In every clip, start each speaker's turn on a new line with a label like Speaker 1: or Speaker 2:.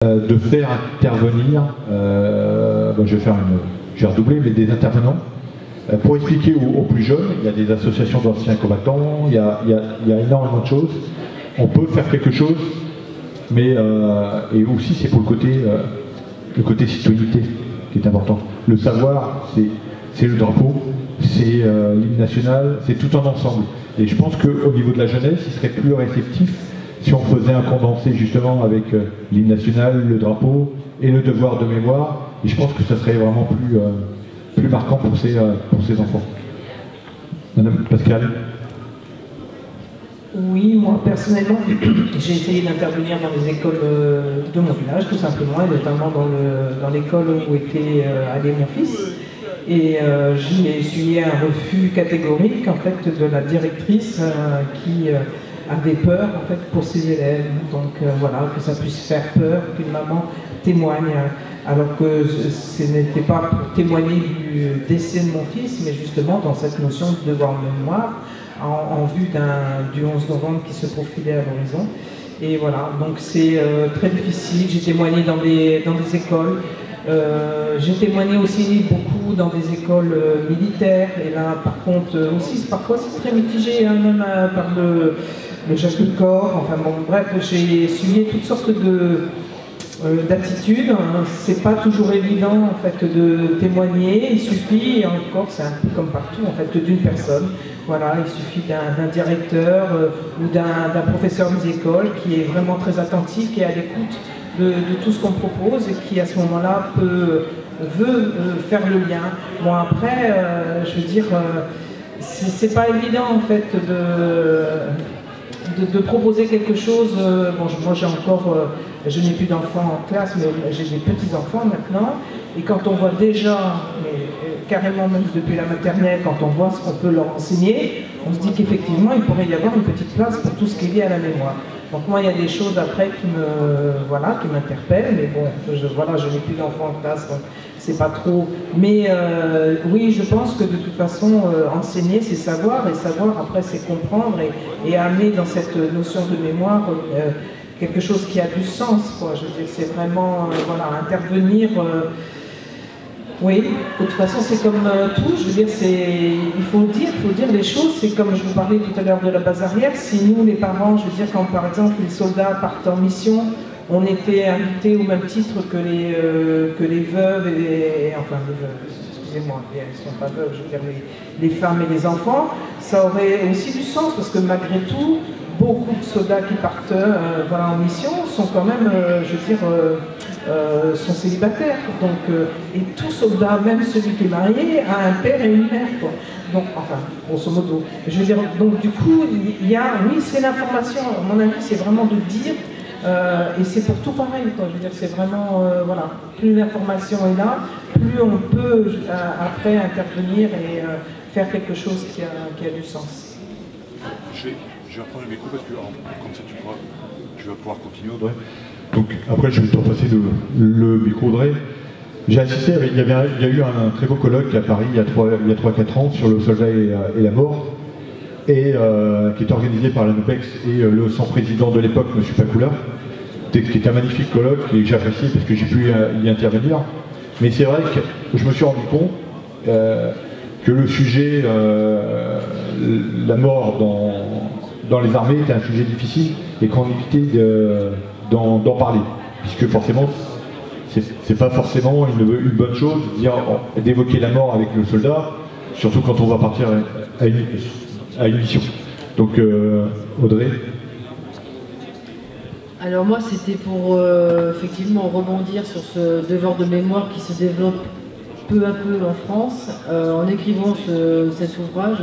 Speaker 1: de faire intervenir, je vais redoubler, mais des intervenants, pour expliquer aux plus jeunes. Il y a des associations d'anciens combattants, il y a énormément de choses. On peut faire quelque chose, mais et aussi c'est pour le côté citoyenneté qui est important. Le savoir, c'est le drapeau, c'est l'hymne national, c'est tout un ensemble. Et je pense qu'au niveau de la jeunesse, il serait plus réceptif si on faisait un condensé justement avec l'hymne national, le drapeau et le devoir de mémoire. Et je pense que ça serait vraiment plus marquant pour ces enfants. Madame Pascal.
Speaker 2: Oui, moi personnellement, j'ai essayé d'intervenir dans les écoles de mon village, tout simplement, et notamment dans l'école où était allé mon fils. Et j'y ai essuyé un refus catégorique en fait de la directrice qui avait peur en fait pour ses élèves. Donc voilà, que ça puisse faire peur qu'une maman témoigne, alors que ce n'était pas pour témoigner du décès de mon fils, mais justement dans cette notion de devoir de mémoire en vue du 11 novembre qui se profilait à l'horizon. Et voilà, donc c'est très difficile. J'ai témoigné dans des écoles. J'ai témoigné aussi beaucoup dans des écoles militaires, et là par contre aussi parfois c'est très mitigé, hein, même par le chef de corps, enfin bon bref, j'ai essuyé toutes sortes d'attitudes. C'est pas toujours évident en fait de témoigner, il suffit, et encore c'est un peu comme partout en fait, d'une personne. Voilà, il suffit d'un directeur ou d'un professeur des écoles qui est vraiment très attentif, qui est à l'écoute de tout ce qu'on propose et qui à ce moment-là veut faire le lien. Bon après, je veux dire, c'est pas évident en fait de proposer quelque chose. Bon, moi j'ai encore, je n'ai plus d'enfants en classe, mais j'ai des petits-enfants maintenant, et quand on voit déjà, carrément même depuis la maternelle, quand on voit ce qu'on peut leur enseigner, on se dit qu'effectivement il pourrait y avoir une petite place pour tout ce qui est lié à la mémoire. Donc moi il y a des choses après qui m'interpellent, mais bon, je n'ai plus d'enfants en classe, donc c'est pas trop. Mais oui, je pense que de toute façon, enseigner c'est savoir, et savoir après c'est comprendre, et amener dans cette notion de mémoire quelque chose qui a du sens, quoi. Je veux dire, c'est vraiment intervenir. Oui, de toute façon c'est comme tout, je veux dire, il faut dire les choses. C'est comme je vous parlais tout à l'heure de la base arrière. Si nous les parents, je veux dire, quand par exemple les soldats partent en mission, on était invités au même titre que les veuves enfin les veuves, excusez-moi, elles ne sont pas veuves, je veux dire les femmes et les enfants, ça aurait aussi du sens, parce que malgré tout, beaucoup de soldats qui partent en mission sont quand même, sont célibataires. Donc, et tout soldat, même celui qui est marié, a un père et une mère, quoi. Donc, enfin, grosso modo. Je veux dire, donc du coup, oui, c'est l'information. À mon avis, c'est vraiment de dire, et c'est pour tout pareil, quoi. Je veux dire, c'est vraiment, plus l'information est là, plus on peut après intervenir et faire quelque chose qui a du sens.
Speaker 1: Je vais reprendre le micro parce que comme ça tu vas pouvoir continuer, Audrey. Donc après je vais te repasser le micro, Audrey. J'ai assisté, il y a eu un très beau colloque à Paris il y a 3-4 ans sur le soldat et la mort, et qui était organisé par la NUPEX et son président de l'époque, M. Pacoula, qui était un magnifique colloque et que j'ai apprécié parce que j'ai pu y intervenir. Mais c'est vrai que je me suis rendu compte que le sujet, la mort dans les armées était un sujet difficile, et qu'on évitait d'en parler, puisque forcément c'est pas forcément une bonne chose d'évoquer la mort avec le soldat, surtout quand on va partir à une mission. Donc Audrey.
Speaker 3: Alors moi c'était pour effectivement rebondir sur ce devoir de mémoire qui se développe peu à peu en France. En écrivant cet ouvrage,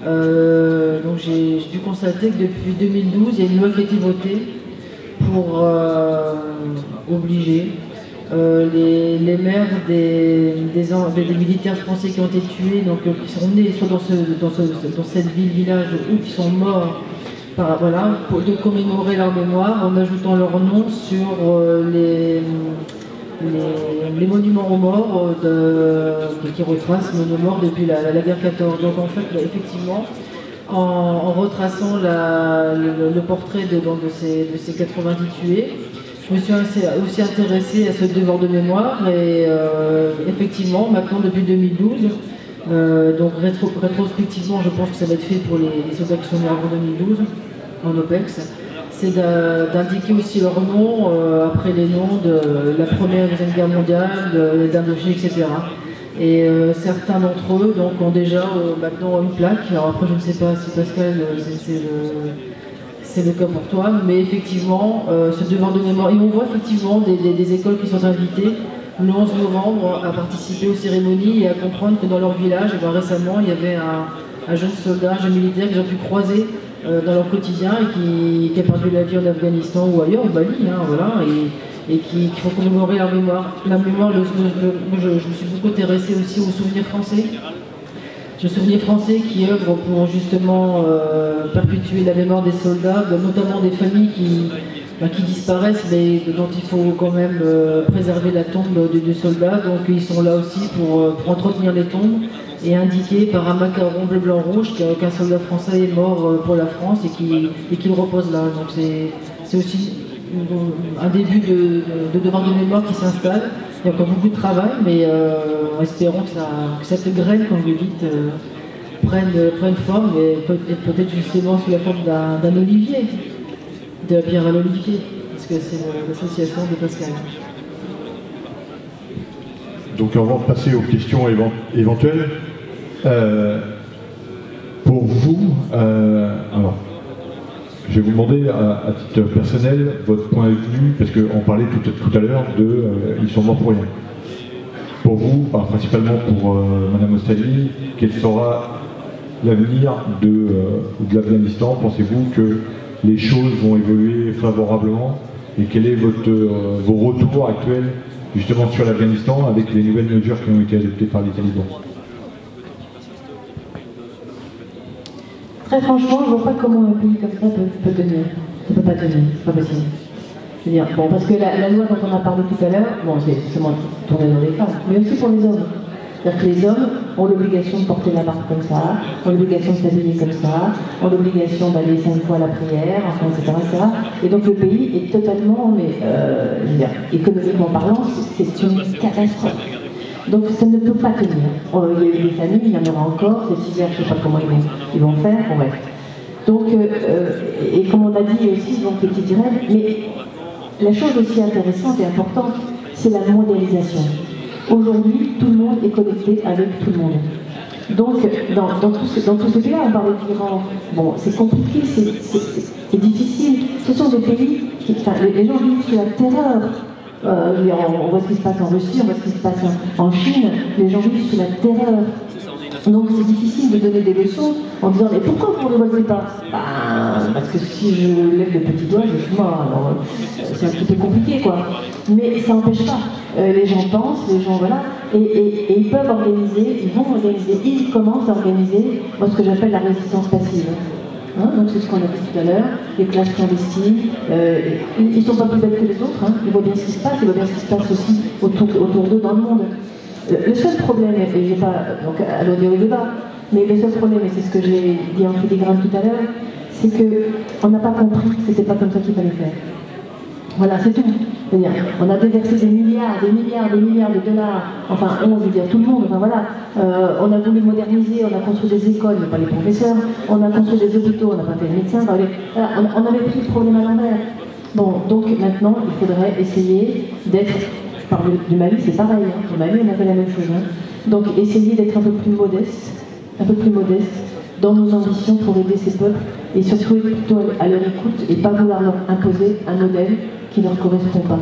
Speaker 3: donc j'ai dû constater que depuis 2012, il y a une loi qui a été votée pour obliger les mères des militaires français qui ont été tués, donc qui sont nés soit dans cette ville-village ou qui sont morts, de commémorer leur mémoire en ajoutant leur nom sur les monuments aux morts qui retracent nos morts depuis la guerre 14. Donc en fait, effectivement, en retraçant le portrait de ces 90 tués, je me suis aussi intéressée à ce devoir de mémoire et effectivement, maintenant depuis 2012, donc rétrospectivement, je pense que ça va être fait pour les soldats qui sont morts en 2012, en OPEX, c'est d'indiquer aussi leur nom après les noms de la Première et Deuxième Guerre mondiale, d'Indochine, etc. Et certains d'entre eux donc, ont déjà maintenant une plaque. Alors après, je ne sais pas si Pascal, c'est le cas pour toi, mais effectivement, ce devoir de mémoire. Et on voit effectivement des écoles qui sont invitées le 11 novembre à participer aux cérémonies et à comprendre que dans leur village, récemment, il y avait un jeune soldat, un jeune militaire qu'ils ont pu croiser dans leur quotidien et qui a perdu la vie en Afghanistan ou ailleurs, au Mali, hein, voilà, et qu'il faut commémorer leur mémoire. La mémoire, je me suis beaucoup intéressée aussi aux souvenirs français. Le souvenir français qui œuvre pour justement perpétuer la mémoire des soldats, notamment des familles qui disparaissent, mais dont il faut quand même préserver la tombe des soldats. Donc ils sont là aussi pour entretenir les tombes et indiquer par un macaron bleu, blanc, rouge qu'un soldat français est mort pour la France et qu'il repose là. Donc c'est aussi un début de devoir de mémoire qui s'installe. Il y a encore beaucoup de travail, mais espérons que cette graine, comme vous dites, prenne forme et peut-être justement sous la forme d'un olivier, de la pierre à l'olivier, parce que c'est l'association de Pascal.
Speaker 1: Donc avant de passer aux questions éventuelles, pour vous, alors, je vais vous demander à titre personnel votre point de vue, parce qu'on parlait tout à l'heure de ils sont morts pour rien. Pour vous, principalement pour Madame Ostali, quel sera l'avenir de l'Afghanistan? Pensez-vous que les choses vont évoluer favorablement? Et quel est vos retours actuels justement sur l'Afghanistan avec les nouvelles mesures qui ont été adoptées par les talibans?
Speaker 4: Très franchement, je ne vois pas comment un pays comme ça peut tenir. Ça ne peut pas tenir, c'est pas possible. Je veux dire, bon, parce que la loi dont on a parlé tout à l'heure, bon, c'est seulement tourné dans les femmes, mais aussi pour les hommes. C'est-à-dire que les hommes ont l'obligation de porter la barbe comme ça, ont l'obligation de s'habiller comme ça, ont l'obligation d'aller 5 fois à la prière, enfin, etc., etc. Et donc le pays est totalement, mais je veux dire, économiquement parlant, c'est une catastrophe. Donc ça ne peut pas tenir. Il y a eu des familles, il y en aura encore, cet hiver, je ne sais pas comment ils vont faire, bon, bref. Donc, et comme on a dit aussi, donc les petites règles, mais la chose aussi intéressante et importante, c'est la mondialisation. Aujourd'hui, tout le monde est connecté avec tout le monde. Donc, dans tout ce pays-là, on parlait d'Iran, bon, c'est compliqué, c'est difficile. Ce sont des pays qui, enfin, les gens vivent sous la terreur. On voit ce qui se passe en Russie, on voit ce qui se passe en Chine, les gens vivent sous la terreur. Donc c'est difficile de donner des leçons en disant mais pourquoi vous ne révoltez pas? Parce que si je lève le petit doigt, je suis mort. Alors c'est un petit peu compliqué quoi. Mais ça n'empêche pas. Les gens pensent, les gens voilà, et ils peuvent organiser, ils vont organiser, ils commencent à organiser ce que j'appelle la résistance passive. Hein, donc c'est ce qu'on a dit tout à l'heure, les classes clandestines, ils ne sont pas plus bêtes que les autres, hein, ils voient bien ce qui se passe, ils voient bien ce qui se passe aussi autour d'eux dans le monde. Le seul problème, et je ne vais pas allonger au débat, mais le seul problème, et c'est ce que j'ai dit en filigrane tout à l'heure, c'est qu'on n'a pas compris que ce n'était pas comme ça qu'il fallait faire. Voilà, c'est tout. C'est-à-dire, on a déversé des milliards de dollars, enfin, on veut dire tout le monde, enfin voilà. On a voulu moderniser, on a construit des écoles, mais pas les professeurs, on a construit des hôpitaux, on n'a pas fait de médecins, voilà, on avait pris le problème à l'envers. Bon, donc maintenant, il faudrait essayer d'être, je parle du Mali, c'est pareil, hein, au Mali on a fait la même chose, hein. Donc essayer d'être un peu plus modeste dans nos ambitions pour aider ces peuples, et surtout être plutôt à leur écoute et pas vouloir leur imposer un modèle qui ne leur correspond pas.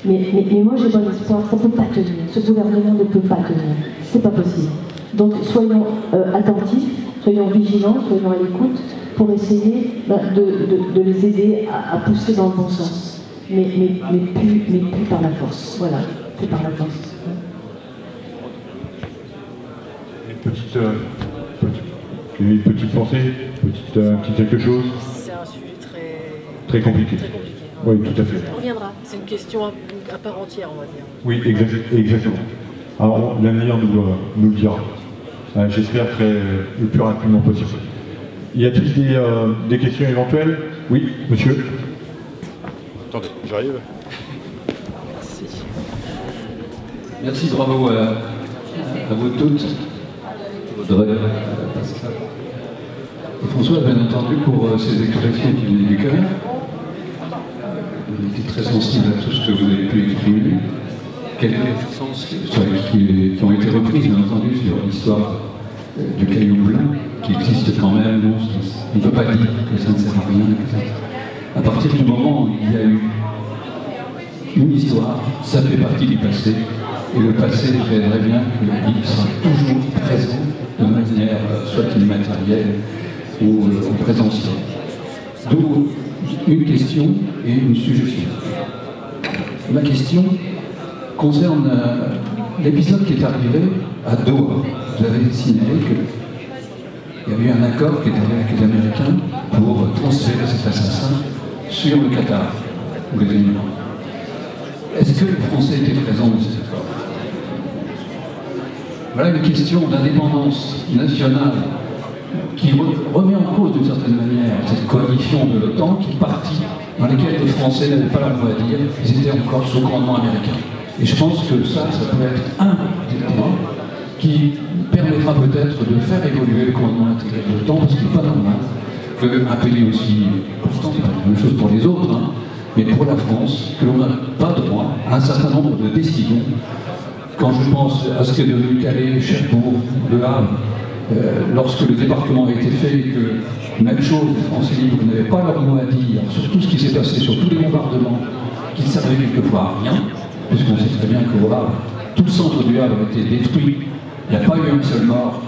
Speaker 4: Mais moi j'ai bon espoir, ça ne peut pas tenir, ce gouvernement ne peut pas tenir, c'est pas possible. Donc soyons attentifs, soyons vigilants, soyons à l'écoute pour essayer de les aider à pousser dans le bon sens. Mais plus par la force, voilà, plus par la force.
Speaker 1: Une petite pensée, un petit quelque chose.
Speaker 3: C'est un sujet
Speaker 1: très compliqué. Oui, tout à fait.
Speaker 3: On reviendra, c'est une question à part entière, on va dire.
Speaker 1: Oui, exactement. Alors, l'avenir nous le dira. J'espère le plus rapidement possible. Y a-t-il des questions éventuelles? Oui, monsieur.
Speaker 5: Attendez, j'arrive. Merci, bravo à vous toutes, Audrey, Pascal. Et François, bien entendu, pour ces expressions qui venaient du cœur. On était très sensible à tout ce que vous avez pu exprimer. Quelques sens qui ont été reprises, bien entendu, sur l'histoire du caillou blanc, qui existe quand même. On ne peut pas dire que ça ne sert à rien. À partir du moment où il y a eu une histoire, ça fait partie du passé. Et le passé j'aimerais bien que le livre soit toujours présent de manière soit immatérielle ou en présentiel. D'où une question et une suggestion. Ma question concerne l'épisode qui est arrivé à Doha. Vous avez signalé qu'il y avait eu un accord qui était avec les Américains pour transférer cet assassin sur le Qatar ou les Émirats. Est-ce que les Français étaient présents dans cet accord? Voilà une question d'indépendance nationale qui remet en cause d'une certaine manière cette coalition de l'OTAN qui est partie, dans laquelle les Français n'avaient pas leur mot à dire, ils étaient encore sous commandement américain. Et je pense que ça peut être un des points qui permettra peut-être de faire évoluer le commandement intégré de l'OTAN, parce qu'il n'est pas normal qu'un pays aussi, pourtant c'est pas la même chose pour les autres, hein, mais pour la France, que l'on n'a pas droit à un certain nombre de décisions. Quand je pense à ce qu'est devenu Calais, Cherbourg, Le Havre, lorsque le débarquement a été fait et que, même chose, les Français libres n'avaient pas leur mot à dire sur tout ce qui s'est passé, sur tous les bombardements, qui servaient quelquefois à rien, puisqu'on sait très bien qu'au Havre, tout le centre du Havre a été détruit, il n'y a pas eu un seul mort.